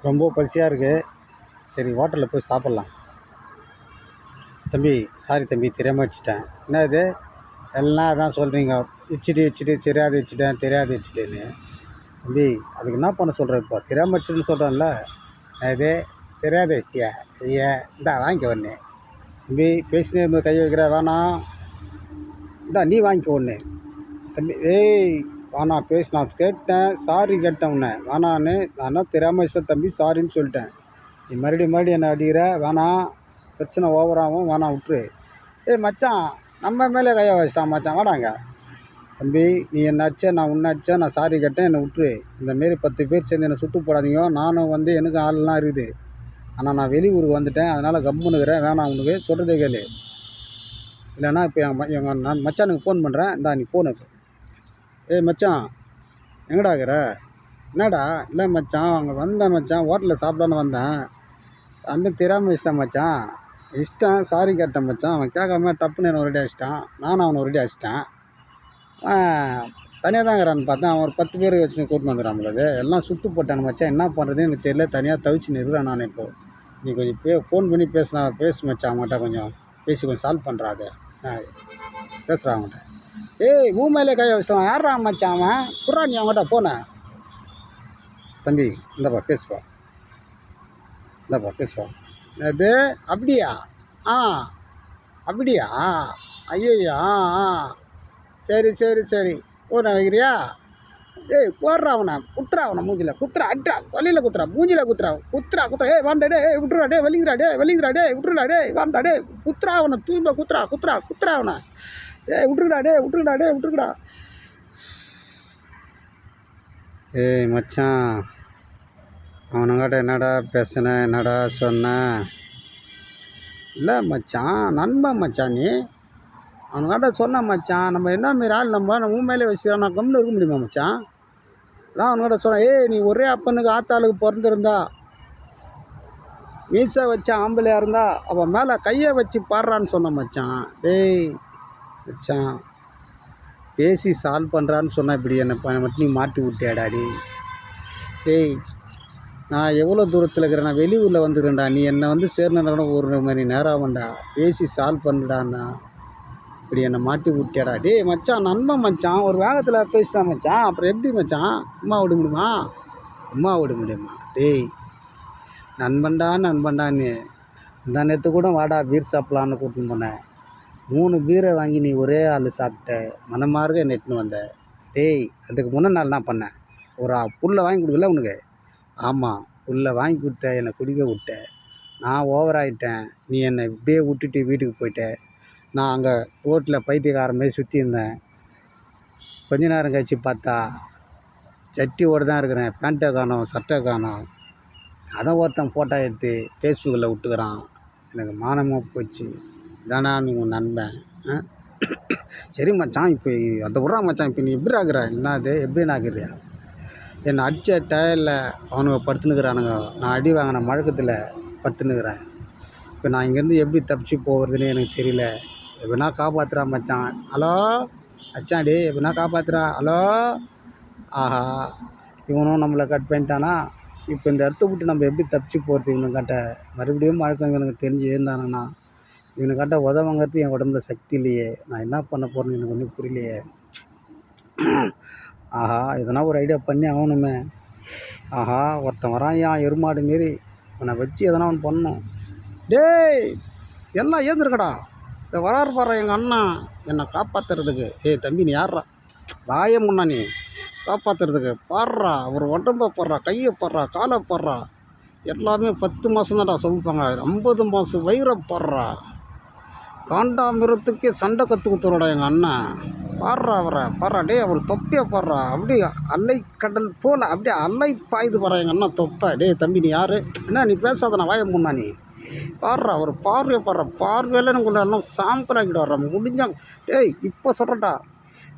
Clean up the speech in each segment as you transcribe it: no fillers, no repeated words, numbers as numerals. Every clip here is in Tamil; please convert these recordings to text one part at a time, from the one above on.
ரொம்ப பசியாக இருக்குது. சரி ஹோட்டலில் போய் சாப்பிட்லாம். தம்பி சாரி தம்பி, தெரியாமல் வச்சுட்டேன். என்ன இது எல்லாம் அதான் சொல்கிறீங்க, இச்சிட்டு தெரியாது வச்சுட்டேன்னு. தம்பி அதுக்கு என்ன பண்ண சொல்கிறேன்? இப்போ தெரியாமல் வச்சுட்டுன்னு சொல்கிறேன்ல. இது தெரியாத வச்சிட்டியா? ஐயா இந்தா வாங்கிக்க ஒன்று. தம்பி பேசினே இருக்கும்போது கை வைக்கிற வேணாம். இந்தா நீ வாங்கிக்க ஒன்று. தம்பி ஏய் வேணாம் பேசு. நான் கேட்டேன், சாரி கேட்டேன் உன்னை வேணான்னு. நான் தெரியாமல் வச்சிட்டேன் தம்பி, சாரின்னு சொல்லிட்டேன். நீ மறுபடியும் என்னை அடிக்கிற. வேணாம், பிரச்சனை ஓவராகும், வேணாம் விட்டுரு. ஏய் மச்சான், நம்ம மேலே கையை வச்சிட்டான் மச்சான், வாடாங்க. தம்பி நீ என்ன அடிச்ச, நான் உன்னை அடித்தேன், நான் சாரி கேட்டேன், என்னை விட்டுரு. இந்தமாரி 10 பேர் சேர்ந்து என்னை சுட்டு போடாதீங்க. நானும் எனக்கு ஆள்லாம் இருக்குது. ஆனால் நான் வெளியூருக்கு வந்துட்டேன், அதனால் கம்முன்னுக்கிறேன். வேணாம் உனக்கு சொல்கிறதே கேளு. இல்லைன்னா இப்போ நான் மச்சானுக்கு ஃபோன் பண்ணுறேன். இந்தா நீ ஃபோனு. ஏய் மச்சான் எங்கடா இருக்கிற? என்னடா? இல்லை மச்சான் அங்கே வந்தேன் மச்சான், ஹோட்டலில் சாப்பிடான்னு வந்தேன். தெரியாமல் வச்சிட்டேன் மச்சான். சாரி கேட்டேன் மச்சான். அவன் கேட்காம டப்புன்னு என்ன ஒரு ரெடி அடிச்சிட்டான். நானும் அவனை ஒரு ரெடி அடிச்சிட்டேன். தனியாக தான் இருக்கிறான்னு பார்த்தேன். அவன் ஒரு 10 பேர் வச்சு கூட்டின்னு வந்துடுறான். எல்லாம் சுற்று போட்டான் மச்சான். என்ன பண்ணுறதுன்னு எனக்கு தெரியல. தனியாக தவிச்சுன்னு இருக்கிறேன் நான். இப்போது நீ கொஞ்சம் ஃபோன் பண்ணி பேசு மச்சான். அவங்ககிட்ட கொஞ்சம் பேசி கொஞ்சம் சால்வ் பண்ணுறா. அதை பேசுகிறான் அவங்ககிட்ட. ஏய் ஊமையிலே கையை வச்சிட்டான். யாரா மச்சான் அவன்? குர்ரா நீ அவங்ககிட்ட போனேன். தம்பி இந்தப்பா பேசுப்பா, இந்தப்பா பேசுப்பா. அது அப்படியா? அப்படியா? ஐயோ சரி போன வைக்கிறியா? ஏய் போடுறா அவனை, குத்துறா அவனை மூஞ்சில் குத்துறா, அட்ரா வலியில் குத்துறா, மூஞ்சில் குத்துறா. ஏய் வாண்டா டே விட்டுறா, டே வலிங்கிறா, டே விட்டுறா, டே வாண்டா டே குத்துறா அவனை, தூய்மை குத்துறா அவனை. ஏய் விட்டுருடா. ஏய் மச்சான், அவனுங்கிட்ட என்னடா பேசுன, என்னடா சொன்ன? இல்லை மச்சான், நண்பன் மச்சான் நீ. அவனுங்கிட்ட சொன்ன மச்சான், நம்ம என்ன மாரி ஆள், நம்ம உண்மையிலே வச்சு நான் கம்மில் இருக்க முடியுமா மச்சான்? அதான் அவனுங்கிட்ட சொன்னேன். ஏய் நீ ஒரே அப்பனுக்கு ஆத்தாளுக்கு பிறந்திருந்தா, மீசை வச்ச ஆம்பளையாக இருந்தா அவன் மேலே கையை வச்சு பாடுறான்னு சொன்னான் மச்சான். டேய் மச்சான், பேசி சால்வ் பண்ணுறான்னு சொன்னால் இப்படி என்னை மட்டும் நீ மாட்டி விட்டியாடாடி. டேய் நான் எவ்வளோ தூரத்தில் இருக்கிறேன், நான் வெளியூரில் வந்துக்கிறேன்டா. நீ என்னை சேர்ந்தா ஒரு மணி நேரம் ஆகும்டா. பேசி சால்வ் பண்ணுடாண்ணா, இப்படி என்னை மாட்டி விட்டியாடா. டேய் மச்சான், நண்பன் மச்சான், ஒரு வேகத்தில் பேசிட்டான் மச்சான். அப்புறம் எப்படி மச்சான் அம்மா விட முடியுமா? டேய் நண்பன்டான்னு இந்த நேற்று கூட வாடா பீர் சாப்பிட்லான்னு கூட்டின்னு போனேன். 3 பீரை வாங்கி நீ ஒரே ஆள் சாப்பிட்ட, மனமார்க நெட்டுன்னு வந்த. டேய் அதுக்கு முன்னே நாள் என்ன பண்ணேன்? ஒரு புல்லை வாங்கி கொடுக்கல உனக்கு? ஆமாம், புல்லை வாங்கி கொடுத்த, என்னை குடிக்க விட்ட. நான் ஓவராகிட்டேன். நீ என்னை இப்படியே விட்டுட்டு வீட்டுக்கு போயிட்ட. நான் அங்கே ரோட்டில் பைத்தியக்காரன் மாதிரி சுற்றி இருந்தேன். கொஞ்ச நேரம் கழிச்சு பார்த்தா சட்டியோடு தான் இருக்கிறேன். பேண்ட்டை காணோம், சட்டை காணோம். அதை ஒருத்தன் ஃபோட்டோ எடுத்து ஃபேஸ்புக்கில் விட்டுக்கிறான். எனக்கு மானமாக போச்சு. இதானா நீ உன் நண்பன்? சரி மச்சான், இப்போ அதை விட்றா மச்சான். இப்போ நீ எப்படி ஆகுற? என்னது எப்படி ஆகுறியா? என்னை அடித்த டயரில் அவனுங்க படுத்துனுக்கிறானுங்க. நான் அடி வாங்கின மழக்கத்தில் படுத்துனுக்கிறேன். இப்போ நான் இங்கேருந்து எப்படி தப்பிச்சு போகிறதுன்னு எனக்கு தெரியல. எப்படின்னா காப்பாற்றுறா மச்சான். ஹலோ மச்சான், டே எப்படின்னா காப்பாற்றுறா. ஹலோ. ஆஹா, இவனும் நம்மளை கட் பண்ணிட்டானா? இப்போ இந்த இடத்த விட்டு நம்ம எப்படி தப்பிச்சு போகிறது? இவனுக்கிட்ட மறுபடியும் மழக்கம் இவனுக்கு தெரிஞ்சு இருந்தானுன்னா, இவனுக்கிட்ட உதவங்கிறது என் உடம்புல சக்தி இல்லையே. நான் என்ன பண்ண போகிறேன்னு எனக்கு ஒன்றும் புரியலையே. ஆஹா, எதனா ஒரு ஐடியா பண்ணி ஆகணுமே. ஆஹா, ஒருத்தன் வரான் ஏன் எருமாடு மாரி, அவனை வச்சு எதனா ஒன்று பண்ணணும். டேய் எல்லாம் ஏந்திருக்கடா, இதை வராரு பாடுற எங்கள் அண்ணா என்னை காப்பாற்றுறதுக்கு. ஏய் தம்பி நீ யார்றா? வாய முன்னா நீ காப்பாற்றுறதுக்கு பாடுறா. அவர் உடம்பை பாடுறா, கையை பாடுறா, காலை பாடுறா. எல்லாமே 10 மாதம் தான்டா சொல்லிப்பாங்க. 50 மாதம் வயிறை பாடுறா. காண்டாமிரத்துக்கே சண்டை கற்று கொடுத்துருடா எங்கள் அண்ணன். பாடுறா. டே அவர் தொப்பையை பாடுறா. அப்படியே அலை கடல் போல் அப்படியே அலை பாய்து பாடுறா எங்கள் அண்ணன் தொப்பை. டே தம்பி நீ யார்? என்ன நீ பேசாத, நான் வாய முன்னா நீ பாடுறா. அவர் பார்வையை பாடுறா. பார்வையில் எனக்கு எல்லாம் சாம்பிள் ஆக்கிட்டு வர்றா முடிஞ்சாங்க. டேய் இப்போ சொல்கிறட்டா,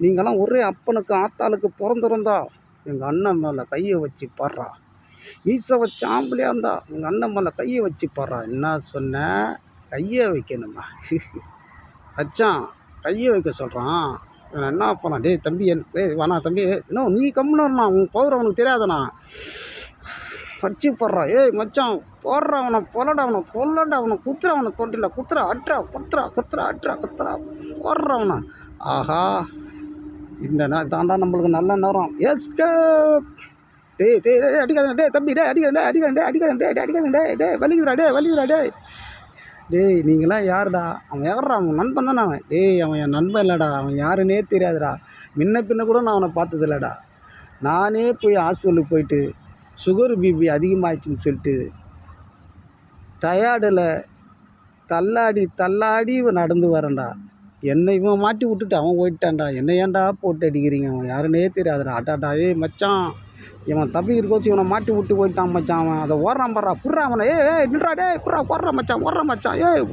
நீங்களாம் ஒரே அப்பனுக்கு ஆத்தாளுக்கு பிறந்திருந்தா எங்கள் அண்ணன் மேலே கையை வச்சு பாடுறா. மீசை வச்சு ஆம்பளையாக இருந்தா எங்கள் அண்ணன் மேலே கையை வச்சு பாடுறா. என்ன சொன்ன? கையை வைக்கணுமா? வச்சான் கையை வைக்க சொல்கிறான். நான் என்ன பண்ணலாம்? டேய் தம்பி வேணா தம்பி, இன்னும் நீ கம்முன்னு வரணும். உன் பவர் அவனுக்கு தெரியாதண்ணா. வச்சு போடுறான். ஏய் மச்சான் போடுறா அவனை, பொல்லடா அவனை குத்துறா அவனை, தொண்டில் குத்துறா, அட்ரா குத்துறா அட்ரா போடுறா அவனை. ஆஹா, இந்த தாண்டா நம்மளுக்கு நல்ல நேரம். எஸ்கேப். டேய் அடிக்காதே தம்பி, அடிக்காதே வலிக்குதுடா டேய் நீங்களாம் யாருடா? அவன் யாருடா? அவன் நண்பன் தானே அவன். டேய் அவன் என் நண்பன் இல்லைடா, அவன் யாருன்னே தெரியாதுடா. பின்ன கூட நான் அவனை பார்த்தது இல்லைடா. நானே போய் ஹாஸ்பிட்டலுக்கு போயிட்டு சுகர் பிபி அதிகமாகிடுச்சின்னு சொல்லிட்டு டயர்டில் தள்ளாடி நடந்து வரேன்டா. என்னை இவன் மாட்டி விட்டுட்டு அவன் போயிட்டான்டா. என்ன ஏன்டா போட்டு அடிக்கிறீங்க? அவன் யாருன்னே தெரியாதுடா. அட்டாட்டா ஏய் மச்சான், இவன் தப்பிக்கிறதுக்கோச்சு இவனை மாட்டி விட்டு போயிட்டான் மச்சான். அவன் அதை ஓடுறான் பாடுறா, புட்றா அவனை. ஏய் நில்றா டேய், புட்றா மச்சான் ஏய்